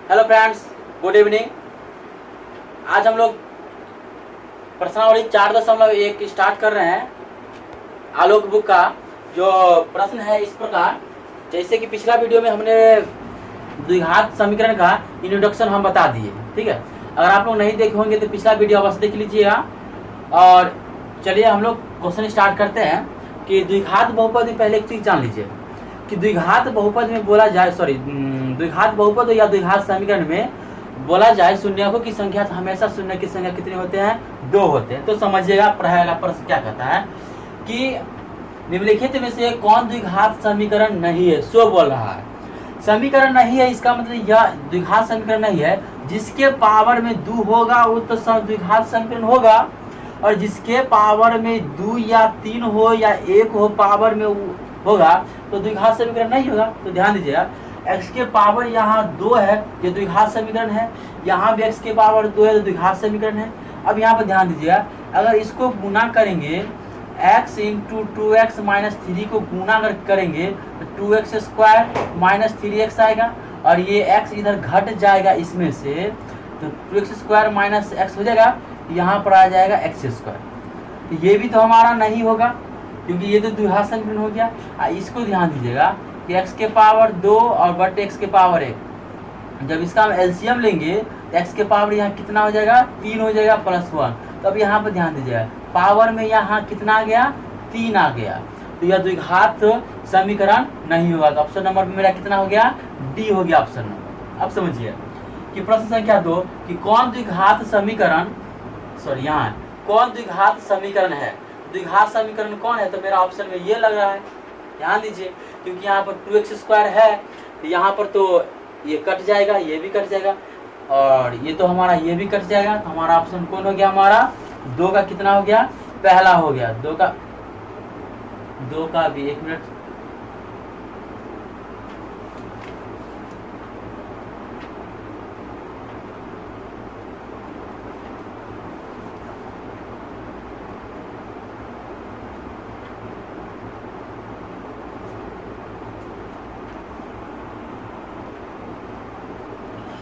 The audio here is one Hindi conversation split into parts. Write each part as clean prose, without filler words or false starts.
Hello friends, good evening. आज हम लोग प्रश्नावली 4.1 स्टार्ट कर रहे हैं आलोक बुक का। जो प्रश्न है इस प्रकार, जैसे कि पिछला वीडियो में हमने द्विघात समीकरण का इंट्रोडक्शन हम बता दिए, ठीक है। अगर आप लोग नहीं देखे होंगे तो पिछला वीडियो अवश्य देख लीजिएगा। और चलिए हम लोग क्वेश्चन स्टार्ट करते हैं कि द्विघात बहुपद में पहले एक चीज जान लीजिए कि द्विघात बहुपद में बोला जाए, द्विघात बहुपद या द्विघात समीकरण में बोला जाए शून्यकों की संख्या, तो हमेशा शून्य की संख्या कितने होते हैं? 2 होते हैं। तो समझिएगा पढ़ाएगा प्रश्न क्या कहता है कि निम्नलिखित में से कौन द्विघात समीकरण नहीं है? सो बोल रहा है समीकरण नहीं है, इसका मतलब यह द्विघात समीकरण नहीं है। जिसके पावर में 2 होगा वो तो द्विघात समीकरण होगा, और जिसके पावर में 2 या 3 हो या 1 हो पावर में होगा तो द्विघात समीकरण नहीं होगा। तो ध्यान दीजिएगा, x के पावर यहाँ 2 है, ये द्विघात समीकरण है। यहाँ भी x के पावर 2 है तो द्विघात समीकरण है। अब यहाँ पर ध्यान दीजिएगा, अगर इसको गुना करेंगे x इंटू 2x माइनस 3 को गुना अगर करेंगे तो 2x स्क्वायर माइनस 3x आएगा, और ये x इधर घट जाएगा इसमें से, तो 2x स्क्वायर माइनस x हो जाएगा, यहाँ पर आ जाएगा x स्क्वायर। तो ये भी तो हमारा नहीं होगा क्योंकि ये तो द्विघात समीकरण हो गया। इसको ध्यान दीजिएगा कि x के पावर 2 और बटे x के पावर 1, जब इसका हम एलसीएम लेंगे तो x के पावर यहाँ कितना हो जाएगा? 3 हो जाएगा प्लस 1। तो अब यहाँ पर ध्यान दीजिएगा, पावर में यहाँ कितना आ गया? 3 आ गया। तो यह द्विघात समीकरण नहीं होगा। तो ऑप्शन नंबर मेरा कितना हो गया? डी हो गया ऑप्शन नंबर। अब समझिए कि प्रश्न संख्या 2 कि कौन द्विघात समीकरण, यहाँ कौन द्विघात समीकरण है? द्विघात समीकरण कौन है? तो मेरा ऑप्शन में ये लग रहा है। ध्यान दीजिए, क्योंकि यहाँ पर 2x स्क्वायर है, तो यहाँ पर तो ये कट जाएगा, ये भी कट जाएगा, और ये तो हमारा ये भी कट जाएगा। तो हमारा ऑप्शन कौन हो गया? हमारा 2 का कितना हो गया? पहला हो गया। 2 का भी 1 मिनट,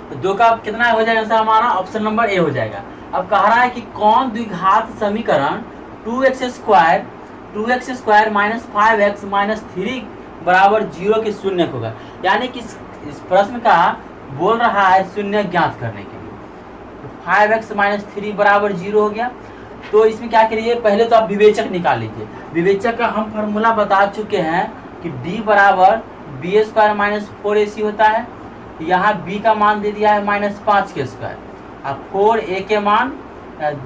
तो 2 का कितना हो जाएगा आंसर? हमारा ऑप्शन नंबर ए हो जाएगा। अब कह रहा है कि कौन द्विघात समीकरण 2x square minus 5x minus 3 बराबर 0 के शून्य होगा। यानी कि इस प्रश्न का बोल रहा है शून्य ज्ञात करने के लिए। तो 5x माइनस 3 बराबर 0 हो गया। तो इसमें क्या करिए, पहले तो आप विवेचक निकाल लीजिए। विवेचक का हम फॉर्मूला बता चुके हैं कि d बराबर बी स्क्वायर माइनस 4ac होता है। यहाँ b का मान दे दिया है -5 के स्क्वायर, अब 4a के मान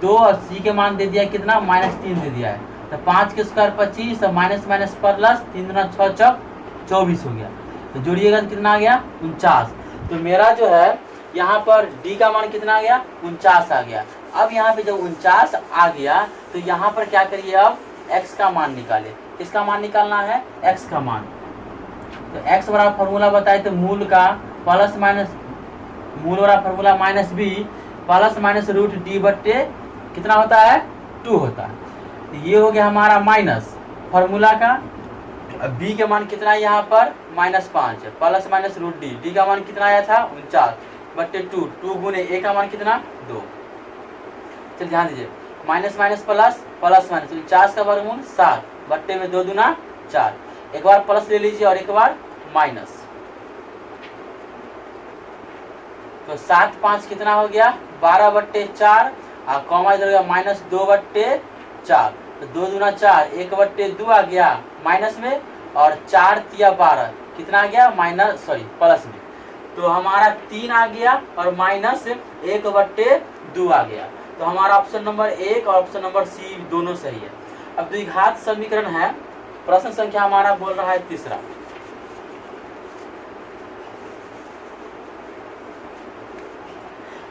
2 और c के मान दे दिया है कितना? -3 दे दिया है। तो 5 के स्क्वायर 25 और माइनस माइनस प्लस 3 दूना 6 चौक 24 हो गया। तो जोड़िएगा तो कितना आ गया? 49। तो मेरा जो है यहाँ पर d का मान कितना आ गया? 49 आ गया। अब यहाँ पे जब 49 आ गया तो यहाँ पर क्या करिए, अब x का मान निकाले। किसका मान निकालना है? x का मान। तो x बड़ा फॉर्मूला बताए तो मूल का प्लस माइनस, मूल वाला formula minus B plus minus root D बट्टे कितना होता है? 2 होता है। तो ये हो गया हमारा माइनस फॉर्मूला का। बी के मान कितना है यहाँ पर? -5 plus minus root D, D का मान कितना आया था? 49 बट्टे 2 गुने ए का मान कितना? 2। चलिए ध्यान दीजिए, minus minus plus plus minus, 49 का वर्गमूल 7 बट्टे में 2 दूना 4। एक बार प्लस ले लीजिए और एक बार माइनस। तो 7 5 कितना हो गया? 12 बट्टे 4, और कॉमा इधर गया -2 बट्टे 4। तो 2 दूना 4, 1 बट्टे 2 आ गया माइनस में, और 4 तिया 12 कितना आ गया? प्लस में। तो हमारा 3 आ गया और माइनस 1 बट्टे 2 आ गया। तो हमारा ऑप्शन नंबर 1 और ऑप्शन नंबर सी दोनों सही है। अब द्विघात समीकरण है, प्रश्न संख्या हमारा बोल रहा है तीसरा।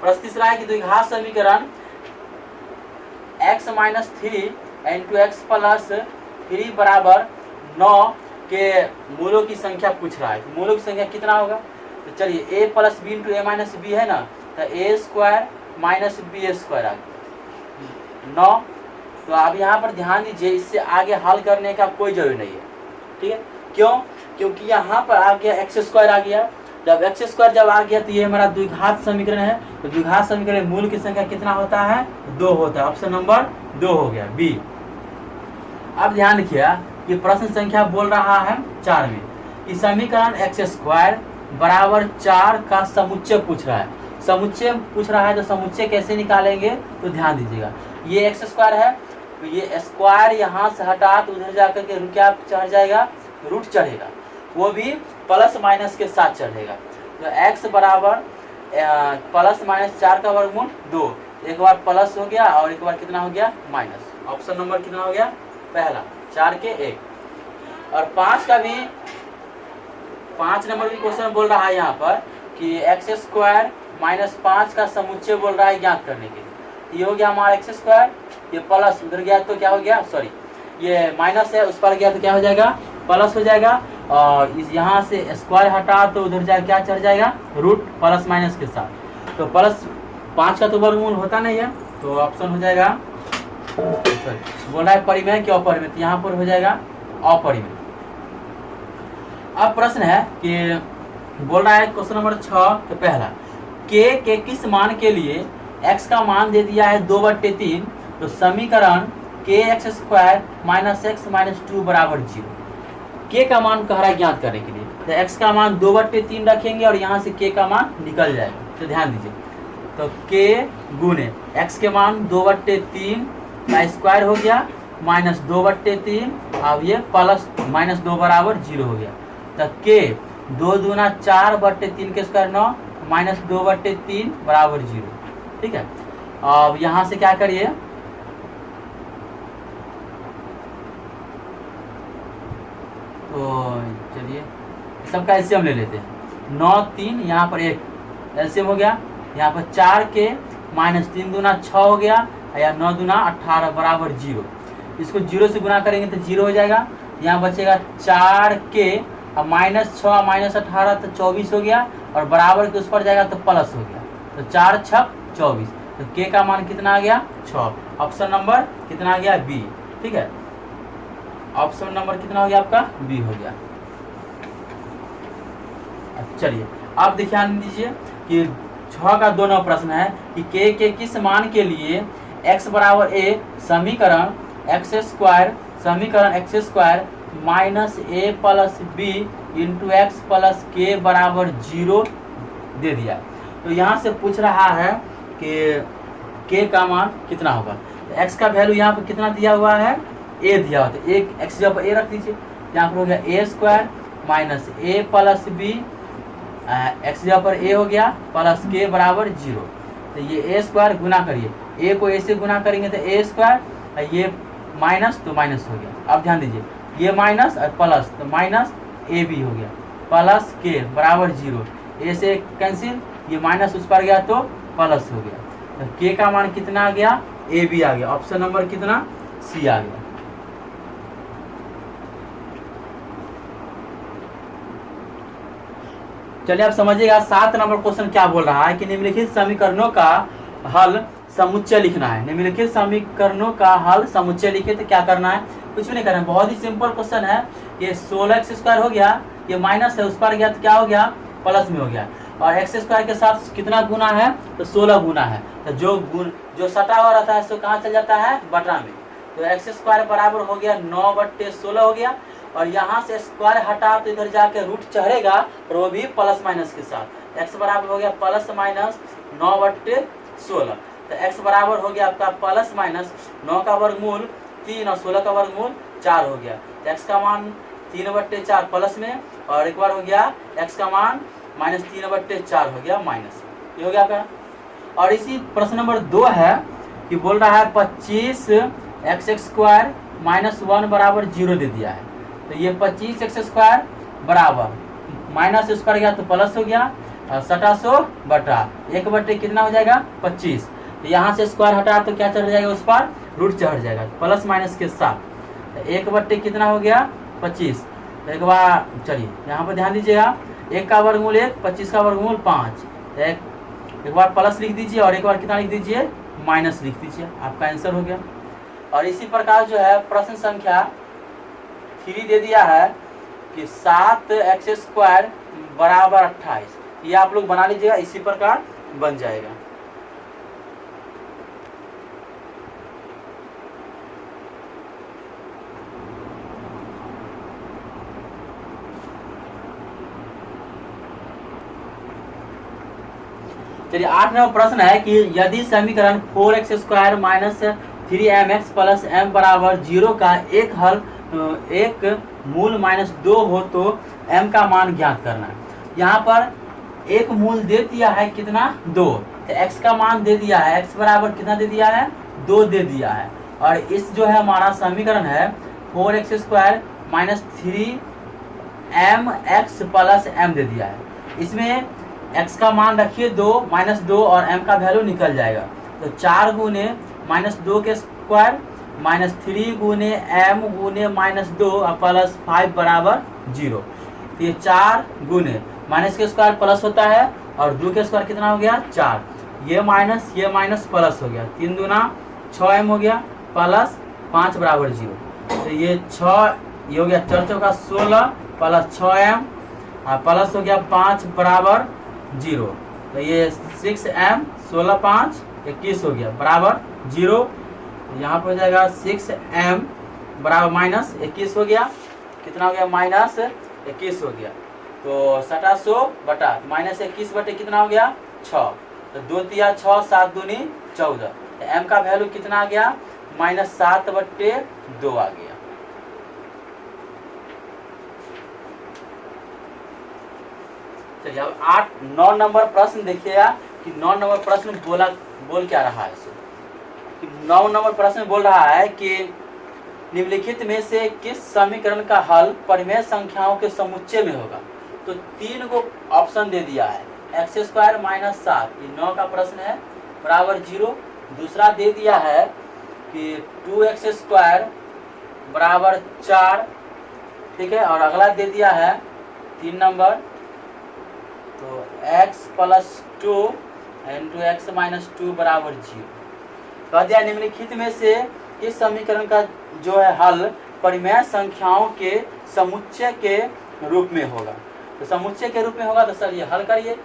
प्रश्न तीसरा है कि द्विघात समीकरण x minus 3 into X plus 3 बराबर 9 के मूलों की संख्या पूछ रहा है। तो मूलों की संख्या कितना होगा? तो चलिए a plus B into A minus B है ना, तो A square minus B square आ गया 9। तो अब यहाँ पर ध्यान दीजिए, इससे आगे हल करने का कोई जरूरी नहीं है, ठीक है। क्यों? क्योंकि यहाँ पर आ गया एक्स स्क्वायर आ गया, जब एक्स स्क्वायर जब आ गया तो ये हमारा द्विघात समीकरण है, तो द्विघात समीकरण मूल की संख्या कितना होता है, 2 होता है। ऑप्शन नंबर 2 हो गया बी। अब ध्यान रखिएगा कि प्रश्न संख्या बोल रहा है 4 में कि समीकरण एक्स स्क्वायर बराबर 4 का समुच्चय पूछ रहा है। समुच्चय पूछ रहा है तो समुच्चय कैसे निकालेंगे, तो ध्यान दीजिएगा। ये एक्स स्क्वायर है, तो ये स्क्वायर यहाँ से हटा तो उधर जाकर के क्या चढ़ जाएगा, रूट चढ़ेगा, वो भी प्लस माइनस के साथ चढ़ेगा। तो x बराबर प्लस माइनस 4 का वर्गमूल 2, एक बार प्लस हो गया और एक बार कितना हो गया, माइनस। ऑप्शन नंबर कितना हो गया, पहला 4 के 1। और 5 का भी 5 नंबर भी क्वेश्चन बोल रहा है यहाँ पर कि एक्स स्क्वायर माइनस 5 का समुच्चय बोल रहा है ज्ञात करने के लिए। ये हो गया हमारा एक्स स्क्वायर, ये प्लस उधर गया तो क्या हो गया, सॉरी ये माइनस है उस पर गया तो क्या हो जाएगा, प्लस हो जाएगा। और इस यहाँ से स्क्वायर हटा तो उधर जा क्या चढ़ जाएगा, रूट प्लस माइनस के साथ। तो प्लस 5 का तो वर्गमूल होता नहीं है, तो ऑप्शन हो जाएगा, बोल रहा है परिमेय कि अपरिमेय, तो यहाँ पर हो जाएगा अपरिमेय। अब प्रश्न है कि बोल रहा है क्वेश्चन नंबर 6 तो पहला के किस मान के लिए x का मान दे दिया है 2/3, तो समीकरण के x square minus x minus 2 बराबर 0। के का मान कह रहा है ज्ञात करने के लिए, तो x का मान 2/3 रखेंगे और यहाँ से के का मान निकल जाएगा। तो ध्यान दीजिए, तो के गुने x के मान 2/3 का स्क्वायर हो गया माइनस 2/3, अब ये प्लस माइनस 2 बराबर 0 हो गया। तो के 2 दूना 4/3 के स्क्वायर 9 माइनस 2/3 बराबर 0। ठीक है, अब यहाँ से क्या करिए, तो चलिए सबका एलसीएम ले लेते हैं। 9 3 यहाँ पर 1 एलसीएम हो गया, यहाँ पर 4 के माइनस 3 दूना 6 हो गया, या 9 दूना 18 बराबर 0। इसको 0 से गुना करेंगे तो 0 हो जाएगा। यहाँ बचेगा 4 के और माइनस 6 माइनस 18 तो 24 हो गया, और बराबर के उस पर जाएगा तो प्लस हो गया, तो 4 6 24। तो के का मान कितना आ गया, 6। ऑप्शन नंबर कितना आ गया, बी। ठीक है, ऑप्शन नंबर कितना हो गया आपका, बी हो गया। चलिए अब ध्यान दीजिए कि 6 का 2 नंबर प्रश्न है कि के किस मान के लिए x बराबर a समीकरण X square minus a plus B into X plus के बराबर 0 दे दिया। तो यहाँ से पूछ रहा है कि के का मान कितना होगा। तो x का वैल्यू यहाँ पर कितना दिया हुआ है, a दिया हुआ, तो एक x जब a रख दीजिए, यहाँ पर हो गया a square minus a plus B, X जगह पर a हो गया प्लस के बराबर 0। तो ये a स्क्वायर गुना करिए, a को a से गुना करेंगे तो a स्क्वायर, ये माइनस तो माइनस हो गया। अब ध्यान दीजिए, ये माइनस और प्लस तो माइनस ए बी हो गया प्लस के बराबर 0, a से कैंसिल, ये माइनस उस पर गया तो प्लस हो गया। तो के का मान कितना आ गया, ए बी आ गया। ऑप्शन नंबर कितना, सी आ गया। चलिए आप समझिएगा 7 नंबर क्वेश्चन क्या बोल रहा है कि निम्नलिखित समीकरणों का हल समुच्चय लिखना है। निम्नलिखित समीकरणों का हल समुच्चय लिखे तो क्या करना है, कुछ भी नहीं करना है, बहुत ही सिंपल क्वेश्चन है। ये 16x स्क्वायर हो गया, ये माइनस है उस पर गया तो क्या हो गया, प्लस में हो गया, और एक्स स्क्वायर के साथ कितना गुना है, तो 16 गुना है। तो जो सटा हुआ रहता है सो कहाँ चल जाता है, बटा में। तो एक्स स्क्वायर बराबर हो गया 9/16 हो गया, और यहाँ से स्क्वायर हटा तो इधर जाके रूट चढ़ेगा, और वो भी प्लस माइनस के साथ। x बराबर हो गया प्लस माइनस 9/16। तो x बराबर हो गया आपका प्लस माइनस 9 का वर्गमूल 3 और 16 का वर्गमूल 4 हो गया। तो x का मान 3/4 प्लस में, और एक बार हो गया x का मान माइनस 3/4 हो गया माइनस, ये हो गया आपका। और इसी प्रश्न नंबर 2 है कि बोल रहा है 25x स्क्वायर माइनस 1 बराबर 0 दे दिया है। तो ये 25x स्क्वायर बराबर माइनस उस पर गया तो प्लस हो गया, और 1700 बटा 1/, कितना हो जाएगा 25। तो यहाँ से स्क्वायर हटा तो क्या चढ़ जाएगा, उस पर रूट चढ़ जाएगा प्लस माइनस के साथ। तो 1/, कितना हो गया 25। तो एक बार चलिए यहाँ पर ध्यान दीजिएगा, 1 का वर्गमूल 1, 25 का वर्गमूल 5। तो एक बार प्लस लिख दीजिए और एक बार कितना लिख दीजिए, माइनस लिख दीजिए, आपका आंसर हो गया। और इसी प्रकार जो है प्रश्न संख्या 3 दे दिया है कि 7x² बराबर 28। ये आप लोग बना लीजिएगा, इसी प्रकार बन जाएगा। चलिए 8 नंबर प्रश्न है कि यदि समीकरण 4x² minus 3mx plus m बराबर 0 का एक मूल माइनस 2 हो तो m का मान ज्ञात करना है। यहाँ पर एक मूल दे दिया है कितना, 2, तो x का मान दे दिया है, x बराबर कितना दे दिया है, 2 दे दिया है। और इस जो है हमारा समीकरण है 4x² minus 3mx plus m दे दिया है। इसमें x का मान रखिए 2, माइनस 2 और m का वैल्यू निकल जाएगा। तो 4 गुने माइनस 2 के स्क्वायर माइनस 3 गुने m गुने माइनस 2 और प्लस 5 बराबर 0। तो ये 4 गुने माइनस के स्क्वायर प्लस होता है और 2 के स्क्वायर कितना हो गया, 4। ये माइनस प्लस हो गया, 3 दूना 6m हो गया प्लस 5 बराबर 0। तो ये 6, ये हो गया 4 चौका 16 प्लस 6m प्लस हो गया 5 बराबर 0। तो ये 6m 16 5 21 हो गया बराबर 0। यहाँ पर हो जाएगा 6m बराबर माइनस 21 हो गया, कितना हो गया, माइनस 21 हो गया। तो 700 बटा माइनस 21 बटे कितना हो गया, 6। तो 2 तिया 6, 7 दूनी 14। तो m का वैल्यू कितना आ गया, माइनस 7 बटे 2 आ गया। चलिए अब 9 नंबर प्रश्न देखिएगा कि 9 नंबर प्रश्न बोल क्या रहा है। कि 9 नंबर प्रश्न बोल रहा है कि निम्नलिखित में से किस समीकरण का हल परिमेय संख्याओं के समुच्चय में होगा। तो 3 को ऑप्शन दे दिया है, x² माइनस 7, ये 9 का प्रश्न है, बराबर 0। दूसरा दे दिया है कि 2x² बराबर 4, ठीक है। और अगला दे दिया है 3 नंबर, तो x plus 2 into x minus 2 बराबर 0। कह दिया निम्नलिखित में से इस समीकरण का जो है हल परिमेय संख्याओं के समुच्चय के रूप में होगा। तो समुच्चय के रूप में होगा तो सर ये हल करिए।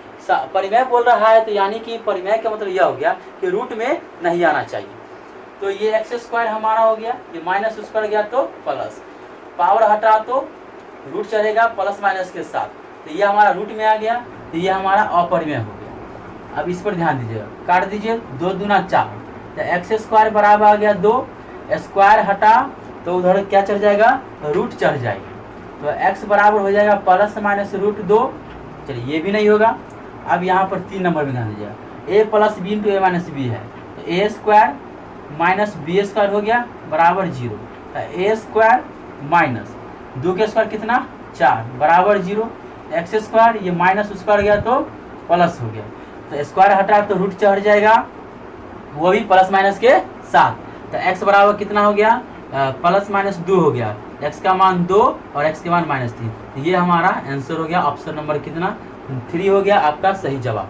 परिमेय बोल रहा है तो यानी कि परिमेय का मतलब यह हो गया कि रूट में नहीं आना चाहिए। तो ये x² हमारा हो गया, ये माइनस उस पर गया तो प्लस, पावर हटा तो रूट चलेगा प्लस माइनस के साथ, तो ये हमारा रूट में आ गया, तो ये हमारा अपरिमेय हो गया। अब इस पर ध्यान दीजिएगा, काट दीजिए, 2 दूना 4, तो x² बराबर आ गया 2, स्क्वायर हटा तो उधर क्या चढ़ जाएगा, रूट चढ़ जाएगा। तो x बराबर हो जाएगा प्लस माइनस रूट 2। चलिए ये भी नहीं होगा। अब यहाँ पर 3 नंबर में ध्यान दीजिएगा, a plus B into A minus B है, तो a² माइनस b² हो गया बराबर 0। तो a² माइनस 2 के स्क्वायर कितना, 4 बराबर 0। x² ये माइनस स्क्वायर गया तो प्लस हो गया, तो स्क्वायर हटा तो रूट चढ़ जाएगा, वो भी प्लस माइनस के साथ। तो x बराबर कितना हो गया, प्लस माइनस 2 हो गया, x का मान 2 और x के मान -3। ये हमारा आंसर हो गया, ऑप्शन नंबर कितना, 3 हो गया आपका सही जवाब।